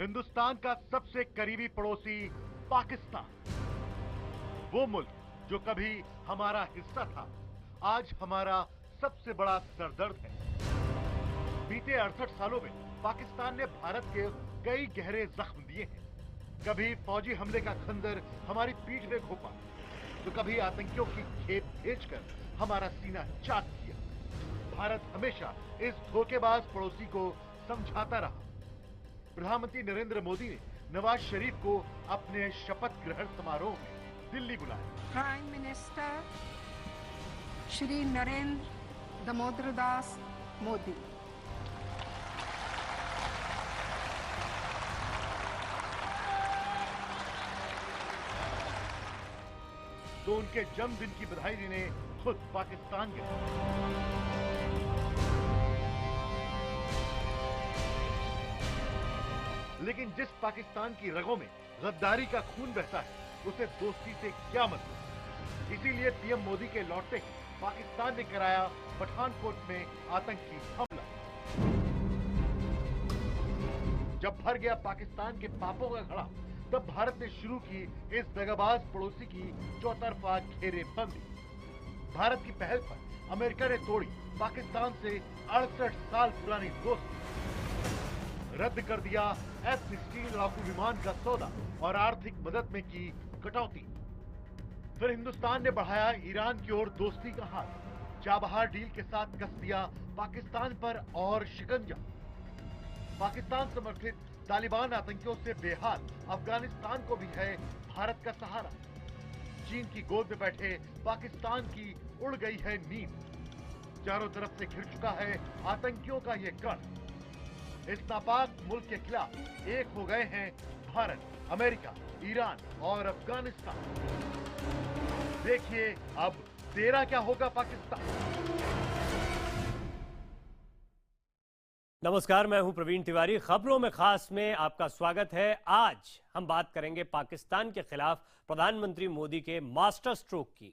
हिंदुस्तान का सबसे करीबी पड़ोसी पाकिस्तान, वो मुल्क जो कभी हमारा हिस्सा था, आज हमारा सबसे बड़ा सरदर्द है। बीते 68 सालों में पाकिस्तान ने भारत के कई गहरे जख्म दिए हैं। कभी फौजी हमले का खंजर हमारी पीठ में घोंपा, तो कभी आतंकियों की खेप भेजकर हमारा सीना चाक किया। भारत हमेशा इस धोखेबाज पड़ोसी को समझाता रहा। प्रधानमंत्री नरेंद्र मोदी ने नवाज शरीफ को अपने शपथ ग्रहण समारोह में दिल्ली बुलाया। प्राइम मिनिस्टर श्री नरेंद्र दामोदर दास मोदी, तो उनके जन्मदिन की बधाई देने खुद पाकिस्तान गए। लेकिन जिस पाकिस्तान की रगों में गद्दारी का खून बहता है, उसे दोस्ती से क्या मतलब। इसीलिए पीएम मोदी के लौटते ही पाकिस्तान ने कराया पठानकोट में आतंकी हमला। जब भर गया पाकिस्तान के पापों का घड़ा, तब भारत ने शुरू की इस दगाबाज पड़ोसी की चौतरफा घेरेबंदी। भारत की पहल पर अमेरिका ने तोड़ी पाकिस्तान से 68 साल पुरानी दोस्ती, रद्द कर दिया F-16 लड़ाकू विमान का सौदा और आर्थिक मदद में की कटौती। फिर हिंदुस्तान ने बढ़ाया ईरान की ओर दोस्ती का हाथ। चाबहार डील के साथ कस दिया पाकिस्तान पर और शिकंजा। पाकिस्तान समर्थित तालिबान आतंकियों से बेहाल अफगानिस्तान को भी है भारत का सहारा। चीन की गोद में बैठे पाकिस्तान की उड़ गई है नींद। चारों तरफ से घिर चुका है आतंकियों का ये गढ़। इस नापाक मुल्क के खिलाफ एक हो गए हैं भारत, अमेरिका, ईरान और अफगानिस्तान। देखिए अब तेरा क्या होगा पाकिस्तान। नमस्कार, मैं हूं प्रवीण तिवारी। खबरों में खास में आपका स्वागत है। आज हम बात करेंगे पाकिस्तान के खिलाफ प्रधानमंत्री मोदी के मास्टर स्ट्रोक की।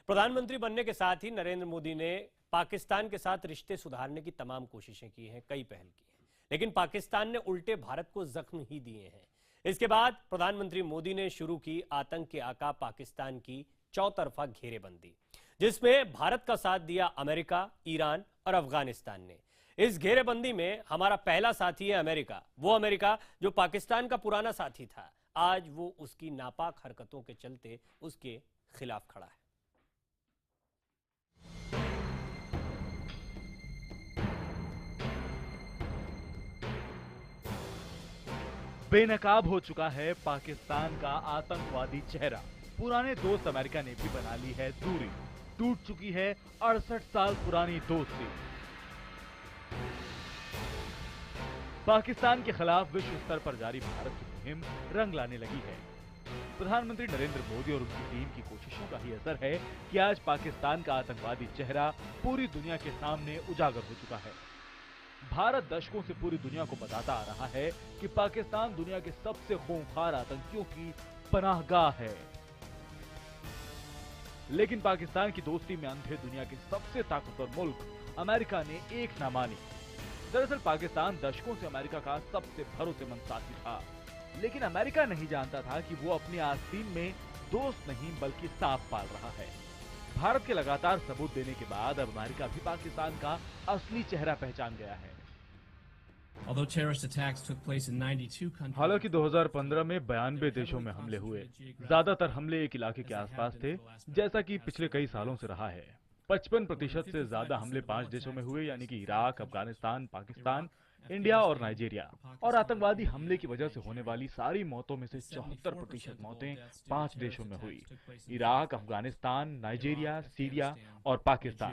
प्रधानमंत्री बनने के साथ ही नरेंद्र मोदी ने पाकिस्तान के साथ रिश्ते सुधारने की तमाम कोशिशें की हैं, कई पहल की हैं, लेकिन पाकिस्तान ने उल्टे भारत को जख्म ही दिए हैं। इसके बाद प्रधानमंत्री मोदी ने शुरू की आतंक के आका पाकिस्तान की चौतरफा घेरेबंदी, जिसमें भारत का साथ दिया अमेरिका, ईरान और अफगानिस्तान ने। इस घेरेबंदी में हमारा पहला साथी है अमेरिका, वो अमेरिका जो पाकिस्तान का पुराना साथी था। आज वो उसकी नापाक हरकतों के चलते उसके खिलाफ खड़ा है। बेनकाब हो चुका है पाकिस्तान का आतंकवादी चेहरा। पुराने दोस्त अमेरिका ने भी बना ली है दूरी। टूट चुकी है 68 साल पुरानी दोस्ती। पाकिस्तान के खिलाफ विश्व स्तर पर जारी भारत की मुहिम रंग लाने लगी है। प्रधानमंत्री नरेंद्र मोदी और उनकी टीम की कोशिशों का ही असर है कि आज पाकिस्तान का आतंकवादी चेहरा पूरी दुनिया के सामने उजागर हो चुका है। भारत दशकों से पूरी दुनिया को बताता आ रहा है कि पाकिस्तान दुनिया के सबसे खूंखार आतंकियों की पनाहगाह है। लेकिन पाकिस्तान की दोस्ती में अंधे दुनिया के सबसे ताकतवर मुल्क अमेरिका ने एक ना मानी। दरअसल पाकिस्तान दशकों से अमेरिका का सबसे भरोसेमंद साथी था, लेकिन अमेरिका नहीं जानता था कि वो अपनी आस्तीन में दोस्त नहीं बल्कि सांप पाल रहा है। भारत के लगातार सबूत देने के बाद अब अमेरिका भी पाकिस्तान का असली चेहरा पहचान गया है। हालांकि 2015 में 92 देशों में हमले हुए, ज्यादातर हमले एक इलाके के आसपास थे, जैसा कि पिछले कई सालों से रहा है। 55% से ज्यादा हमले 5 देशों में हुए, यानी कि इराक, अफगानिस्तान, पाकिस्तान, इंडिया और नाइजीरिया। और आतंकवादी हमले की वजह से होने वाली सारी मौतों में से 74% मौतें 5 देशों में हुई: इराक, अफगानिस्तान, नाइजीरिया, सीरिया और पाकिस्तान।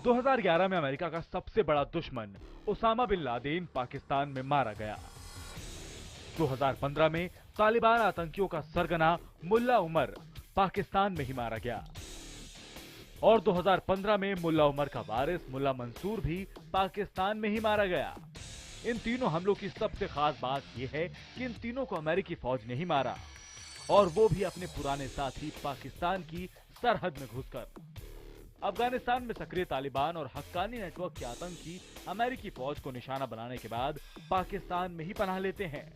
2011 में अमेरिका का सबसे बड़ा दुश्मन उसामा बिन लादेन पाकिस्तान में मारा गया। 2015 में तालिबान आतंकियों का सरगना मुल्ला उमर पाकिस्तान में ही मारा गया। और 2015 में मुल्ला उमर का वारिस मुल्ला मंसूर भी पाकिस्तान में ही मारा गया। इन तीनों हमलों की सबसे खास बात यह है कि इन तीनों को अमेरिकी फौज ने ही मारा, और वो भी अपने पुराने साथी पाकिस्तान की सरहद में घुसकर। अफगानिस्तान में सक्रिय तालिबान और हक्कानी नेटवर्क के आतंकी अमेरिकी फौज को निशाना बनाने के बाद पाकिस्तान में ही पनाह लेते हैं।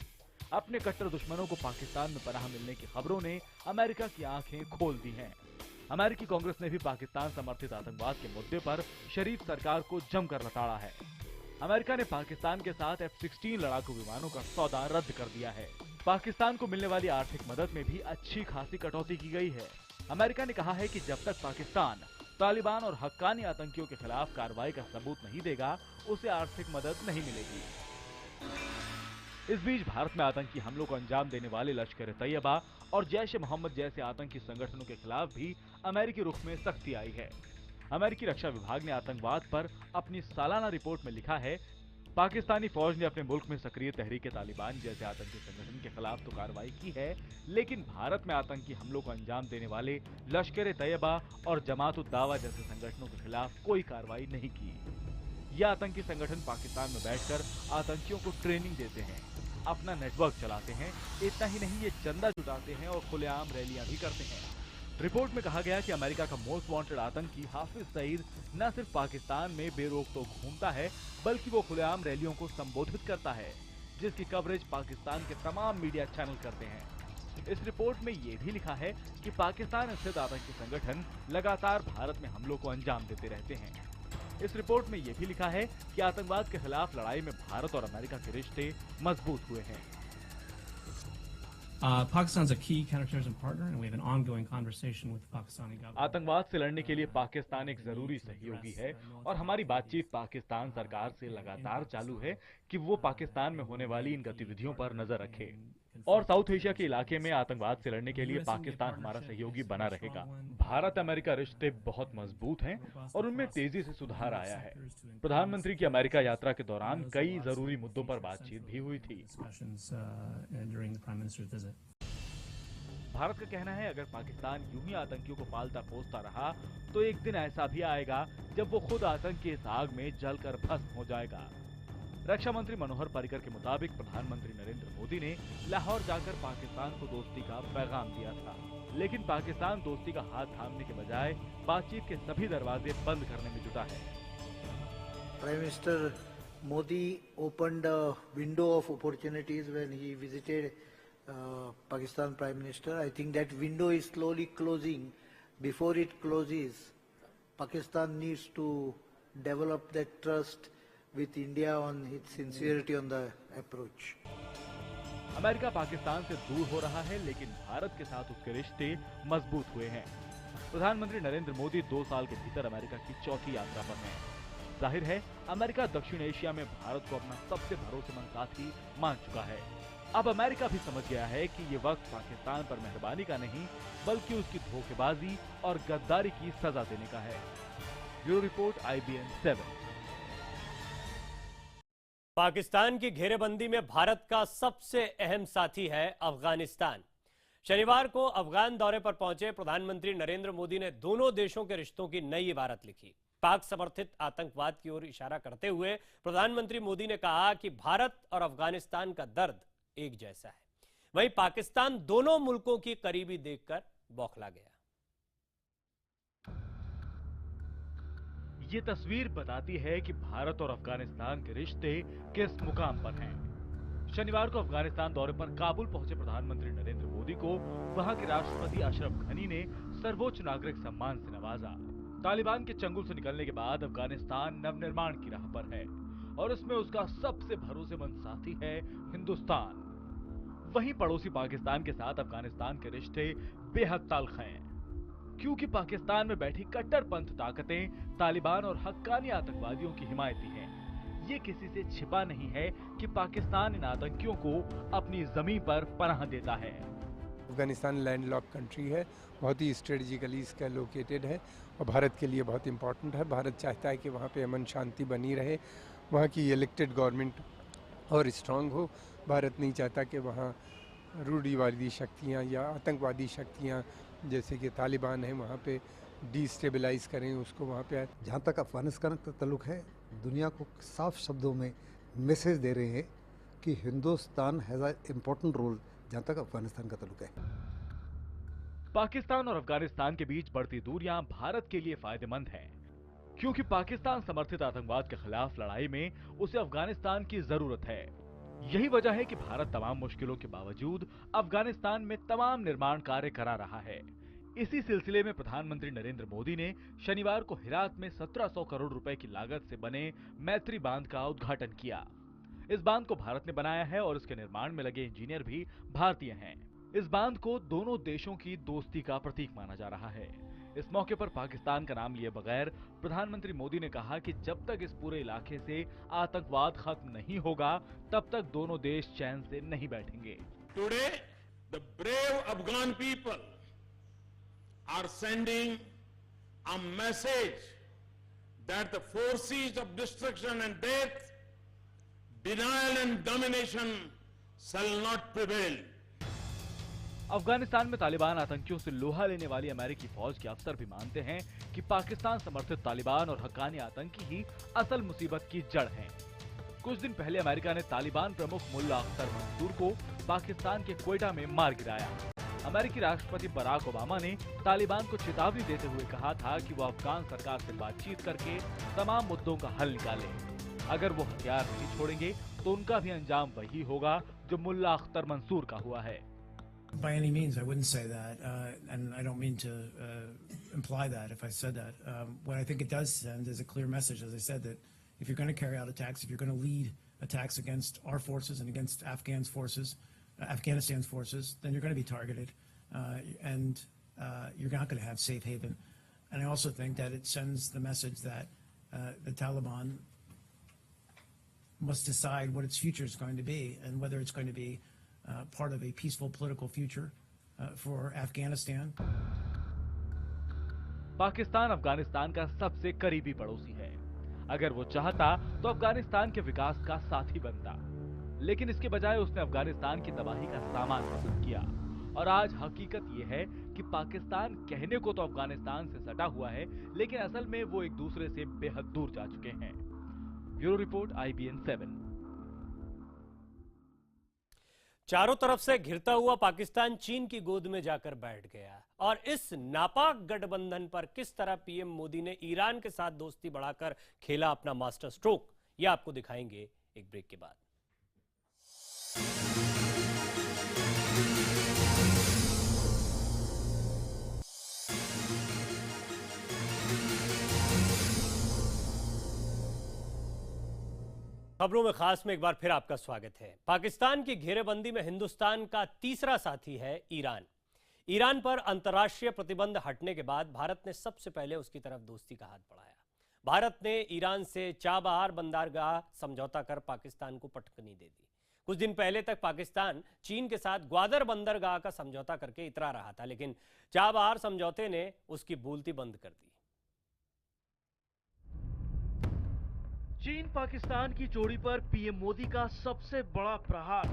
अपने कट्टर दुश्मनों को पाकिस्तान में पनाह मिलने की खबरों ने अमेरिका की आंखें खोल दी हैं। अमेरिकी कांग्रेस ने भी पाकिस्तान समर्थित आतंकवाद के मुद्दे पर शरीफ सरकार को जमकर लताड़ा है। अमेरिका ने पाकिस्तान के साथ F-16 लड़ाकू विमानों का सौदा रद्द कर दिया है। पाकिस्तान को मिलने वाली आर्थिक मदद में भी अच्छी खासी कटौती की गई है। अमेरिका ने कहा है कि जब तक पाकिस्तान तालिबान और हक्कानी आतंकियों के खिलाफ कार्रवाई का सबूत नहीं देगा, उसे आर्थिक मदद नहीं मिलेगी। इस बीच भारत में आतंकी हमलों को अंजाम देने वाले लश्कर तैयबा और जैश-ए-मोहम्मद जैसे आतंकी संगठनों के खिलाफ भी अमेरिकी रुख में सख्ती आई है। अमेरिकी रक्षा विभाग ने आतंकवाद पर अपनी सालाना रिपोर्ट में लिखा है, पाकिस्तानी फौज ने अपने मुल्क में सक्रिय तहरीक तालिबान जैसे आतंकी संगठन के खिलाफ तो कार्रवाई की है, लेकिन भारत में आतंकी हमलों को अंजाम देने वाले लश्कर तैयबा और जमात-उद-दावा जैसे संगठनों के खिलाफ कोई कार्रवाई नहीं की। यह आतंकी संगठन पाकिस्तान में बैठकर आतंकियों को ट्रेनिंग देते हैं, अपना नेटवर्क चलाते हैं। इतना ही नहीं, ये चंदा जुटाते हैं और खुलेआम रैलियां भी करते हैं। रिपोर्ट में कहा गया कि अमेरिका का मोस्ट वांटेड आतंकी हाफिज सईद न सिर्फ पाकिस्तान में बेरोक तो घूमता है, बल्कि वो खुलेआम रैलियों को संबोधित करता है, जिसकी कवरेज पाकिस्तान के तमाम मीडिया चैनल करते हैं। इस रिपोर्ट में ये भी लिखा है कि पाकिस्तान स्थित आतंकी संगठन लगातार भारत में हमलों को अंजाम देते रहते हैं। इस रिपोर्ट में ये भी लिखा है कि आतंकवाद के खिलाफ लड़ाई में भारत और अमेरिका के रिश्ते मजबूत हुए हैं। Pakistan's a key counterterrorism partner, and we have an ongoing conversation with the Pakistani government. आतंकवाद से लड़ने के लिए पाकिस्तान एक जरूरी सहयोगी है और हमारी बातचीत पाकिस्तान सरकार से लगातार चालू है कि वो पाकिस्तान में होने वाली इन गतिविधियों पर नजर रखे और साउथ एशिया के इलाके में आतंकवाद से लड़ने के लिए पाकिस्तान हमारा सहयोगी बना रहेगा। भारत अमेरिका रिश्ते बहुत मजबूत हैं और उनमें तेजी से सुधार आया है। प्रधानमंत्री की अमेरिका यात्रा के दौरान कई जरूरी मुद्दों पर बातचीत भी हुई थी। भारत का कहना है, अगर पाकिस्तान यूं ही आतंकियों को पालता पोसता रहा तो एक दिन ऐसा भी आएगा जब वो खुद आतंक की इस आग में जलकर भस्म हो जाएगा। रक्षा मंत्री मनोहर पर्रिकर के मुताबिक प्रधानमंत्री नरेंद्र मोदी ने लाहौर जाकर पाकिस्तान को दोस्ती का पैगाम दिया था, लेकिन पाकिस्तान दोस्ती का हाथ थामने के बजाय बातचीत के सभी दरवाजे बंद करने में जुटा है। Prime Minister Modi opened a window of opportunities when he visited Pakistan Prime Minister. I think that window is slowly closing. Before it closes, Pakistan needs to develop that trust with India on its sincerity on the approach. America Pakistan से दूर हो रहा है, लेकिन भारत के साथ उसके रिश्ते मजबूत हुए हैं। प्रधानमंत्री नरेंद्र मोदी 2 साल के भीतर अमेरिका की चौथी यात्रा पर हैं। जाहिर है, अमेरिका दक्षिण एशिया में भारत को अपना सबसे भरोसेमंद साथी मान चुका है। अब अमेरिका भी समझ गया है कि ये वक्त पाकिस्तान पर मेहरबानी का नहीं, बल्कि उसकी धोखेबाजी और गद्दारी की सजा देने का है। Bureau report, IBN 7। पाकिस्तान की घेरेबंदी में भारत का सबसे अहम साथी है अफगानिस्तान। शनिवार को अफगान दौरे पर पहुंचे प्रधानमंत्री नरेंद्र मोदी ने दोनों देशों के रिश्तों की नई इबारत लिखी। पाक समर्थित आतंकवाद की ओर इशारा करते हुए प्रधानमंत्री मोदी ने कहा कि भारत और अफगानिस्तान का दर्द एक जैसा है। वहीं पाकिस्तान दोनों मुल्कों की करीबी देखकर बौखला गया। ये तस्वीर बताती है कि भारत और अफगानिस्तान के रिश्ते किस मुकाम पर हैं। शनिवार को अफगानिस्तान दौरे पर काबुल पहुंचे प्रधानमंत्री नरेंद्र मोदी को वहां के राष्ट्रपति अशरफ गनी ने सर्वोच्च नागरिक सम्मान से नवाजा। तालिबान के चंगुल से निकलने के बाद अफगानिस्तान नवनिर्माण की राह पर है और इसमें उसका सबसे भरोसेमंद साथी है हिंदुस्तान। वहीं पड़ोसी पाकिस्तान के साथ अफगानिस्तान के रिश्ते बेहद तल्ख हैं, क्योंकि पाकिस्तान में बैठी कट्टरपंथ ताकतें तालिबान और हक्कानी आतंकवादियों की हिमायती हैं। ये किसी से छिपा नहीं है कि पाकिस्तान इन आतंकियों को अपनी जमीन पर पनाह देता है। अफगानिस्तान लैंडलॉक कंट्री है, बहुत ही स्ट्रेटेजिकली इसका लोकेटेड है और भारत के लिए बहुत इंपॉर्टेंट है। भारत चाहता है कि वहाँ पे अमन शांति बनी रहे, वहाँ की इलेक्टेड गवर्नमेंट और स्ट्रांग हो। भारत नहीं चाहता कि वहाँ रूढ़िवादी शक्तियाँ या आतंकवादी शक्तियाँ जैसे कि तालिबान है वहाँ पे डिस्टेबलाइज करें उसको वहाँ पे। जहाँ तक अफगानिस्तान का ताल्लुक है, दुनिया को साफ शब्दों में मैसेज दे रहे हैं कि Hindustan has a important role जहाँ तक अफगानिस्तान का ताल्लुक है। पाकिस्तान और अफगानिस्तान के बीच बढ़ती दूरियां भारत के लिए फायदेमंद हैं, क्योंकि पाकिस्तान समर्थित आतंकवाद के खिलाफ लड़ाई में उसे अफगानिस्तान की जरूरत है। यही वजह है कि भारत तमाम मुश्किलों के बावजूद अफगानिस्तान में तमाम निर्माण कार्य करा रहा है। इसी सिलसिले में प्रधानमंत्री नरेंद्र मोदी ने शनिवार को हेरात में 1700 करोड़ रुपए की लागत से बने मैत्री बांध का उद्घाटन किया। इस बांध को भारत ने बनाया है और इसके निर्माण में लगे इंजीनियर भी भारतीय हैं। इस बांध को दोनों देशों की दोस्ती का प्रतीक माना जा रहा है। इस मौके पर पाकिस्तान का नाम लिए बगैर प्रधानमंत्री मोदी ने कहा कि जब तक इस पूरे इलाके से आतंकवाद खत्म नहीं होगा, तब तक दोनों देश चैन से नहीं बैठेंगे। Today the brave Afghan people are sending a message that the forces of destruction and death, denial and domination shall not prevail. Afghanistan में तालिबान आतंकियों से लोहा लेने वाली अमेरिकी फौज के अफसर भी मानते हैं कि पाकिस्तान समर्थित तालिबान और हक्कानी आतंकी ही असल मुसीबत की जड़ हैं। कुछ दिन पहले अमेरिका ने तालिबान प्रमुख मुल्ला अख्तर मंसूर को पाकिस्तान के क्वेटा में मार गिराया। अमेरिकी राष्ट्रपति बराक ओबामा ने तालिबान को चेतावनी देते हुए कहा था कि वो अफगान सरकार से बातचीत करके तमाम मुद्दों का हल निकाले। अगर वो हथियार नहीं छोड़ेंगे तो उनका भी अंजाम वही होगा जो मुल्ला अख्तर मंसूर का हुआ है। By any means, I wouldn't say that, and I don't mean to imply that if I said that. What I think it does send is a clear message, as I said, that if you're going to carry out attacks, if you're going to lead attacks against our forces and against Afghanistan's forces, then you're going to be targeted, and you're not going to have safe haven. And I also think that it sends the message that the Taliban must decide what its future is going to be, and whether it's going to be part of a peaceful political future for Afghanistan. Pakistan Afghanistan का सबसे करीबी पड़ोसी है। अगर वो चाहता तो अफगानिस्तान के विकास का साथी बनता, लेकिन इसके बजाय उसने अफगानिस्तान की तबाही का सामान पसंद किया। और आज हकीकत ये है कि पाकिस्तान कहने को तो अफगानिस्तान से सटा हुआ है, लेकिन असल में वो एक दूसरे से बेहद दूर जा चुके हैं। Bureau report, IBN 7। चारों तरफ से घिरता हुआ पाकिस्तान चीन की गोद में जाकर बैठ गया, और इस नापाक गठबंधन पर किस तरह पीएम मोदी ने ईरान के साथ दोस्ती बढ़ाकर खेला अपना मास्टर स्ट्रोक, यह आपको दिखाएंगे एक ब्रेक के बाद। खबरों में खास में एक बार फिर आपका स्वागत है। पाकिस्तान की घेरेबंदी में हिंदुस्तान का तीसरा साथी है ईरान। ईरान पर अंतर्राष्ट्रीय प्रतिबंध हटने के बाद भारत ने सबसे पहले उसकी तरफ दोस्ती का हाथ बढ़ाया। भारत ने ईरान से चाबहार बंदरगाह समझौता कर पाकिस्तान को पटकनी दे दी। कुछ दिन पहले तक पाकिस्तान चीन के साथ ग्वादर बंदरगाह का समझौता करके इतरा रहा था, लेकिन चाबहार समझौते ने उसकी बोलती बंद कर दी। चीन पाकिस्तान की जोड़ी पर पीएम मोदी का सबसे बड़ा प्रहार।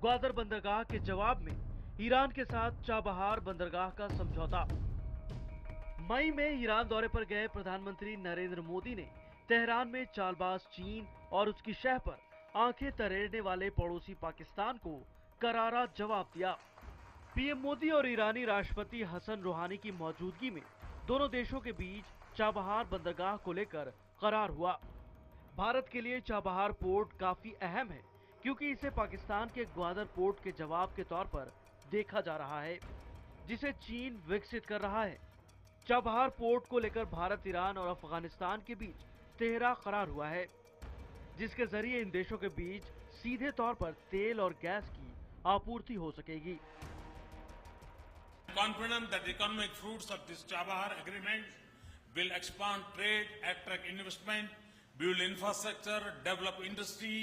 ग्वादर बंदरगाह के जवाब में ईरान के साथ चाबहार बंदरगाह का समझौता। मई में ईरान दौरे पर गए प्रधानमंत्री नरेंद्र मोदी ने तेहरान में चालबाज चीन और उसकी शह पर आंखें तरेड़ने वाले पड़ोसी पाकिस्तान को करारा जवाब दिया। पीएम मोदी और ईरानी राष्ट्रपति हसन रूहानी की मौजूदगी में दोनों देशों के बीच चाबहार बंदरगाह को लेकर करार हुआ। भारत के लिए चाबहार पोर्ट काफी अहम है, क्योंकि इसे पाकिस्तान के ग्वादर पोर्ट के जवाब के तौर पर देखा जा रहा है, जिसे चीन विकसित कर रहा है। चाबहार पोर्ट को लेकर भारत, ईरान और अफगानिस्तान के बीच तेहरा करार हुआ है, जिसके जरिए इन देशों के बीच सीधे तौर पर तेल और गैस की आपूर्ति हो सकेगी। Confident that the economic fruits of this Chabahar agreement will expand trade, attract investment, build infrastructure, develop industry,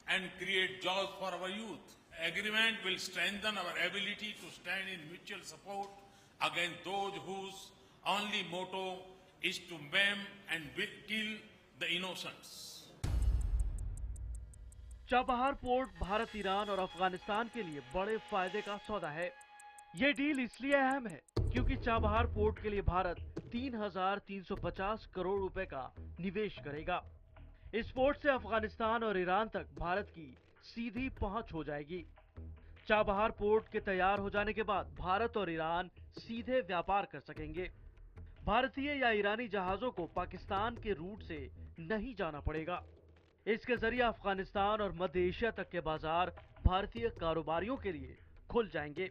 and create jobs for our youth. Agreement will strengthen our ability to stand in mutual support against those whose only motto is to maim and kill the innocents. Chabahar port Bharat, Iran और अफगानिस्तान के लिए बड़े फायदे का सौदा है। ये deal इसलिए अहम है क्योंकि चाबहार पोर्ट के लिए भारत 3,350 करोड़ रुपए का निवेश करेगा। इस पोर्ट से अफगानिस्तान और ईरान तक भारत की सीधी पहुंच हो जाएगी। चाबहार पोर्ट के तैयार हो जाने के बाद भारत और ईरान सीधे व्यापार कर सकेंगे। भारतीय या ईरानी जहाजों को पाकिस्तान के रूट से नहीं जाना पड़ेगा। इसके जरिए अफगानिस्तान और मध्य एशिया तक के बाजार भारतीय कारोबारियों के लिए खुल जाएंगे।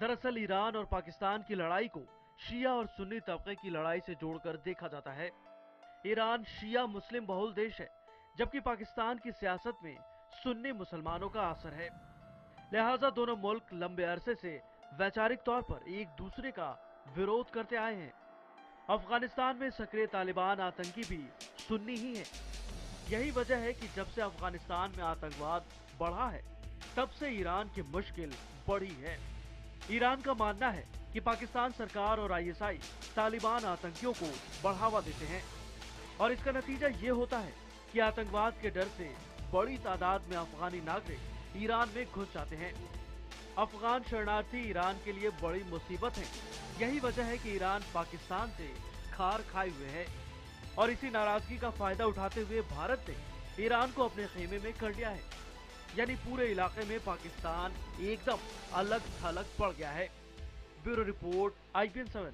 दरअसल ईरान और पाकिस्तान की लड़ाई को शिया और सुन्नी तबके की लड़ाई से जोड़कर देखा जाता है। ईरान शिया मुस्लिम बहुल देश है, जबकि पाकिस्तान की सियासत में सुन्नी मुसलमानों का असर है। लिहाजा दोनों मुल्क लंबे अरसे से वैचारिक तौर पर एक दूसरे का विरोध करते आए हैं। अफगानिस्तान में सक्रिय तालिबान आतंकी भी सुन्नी ही है। यही वजह है कि जब से अफगानिस्तान में आतंकवाद बढ़ा है, तब से ईरान की मुश्किल बढ़ी है। ईरान का मानना है कि पाकिस्तान सरकार और आईएसआई तालिबान आतंकियों को बढ़ावा देते हैं और इसका नतीजा ये होता है कि आतंकवाद के डर से बड़ी तादाद में अफगानी नागरिक ईरान में घुस जाते हैं। अफगान शरणार्थी ईरान के लिए बड़ी मुसीबत है। यही वजह है कि ईरान पाकिस्तान से खार खाए हुए है और इसी नाराजगी का फायदा उठाते हुए भारत ने ईरान को अपने खेमे में कर लिया है। यानी पूरे इलाके में पाकिस्तान एकदम अलग थलग पड़ गया है। Bureau report IBN 7।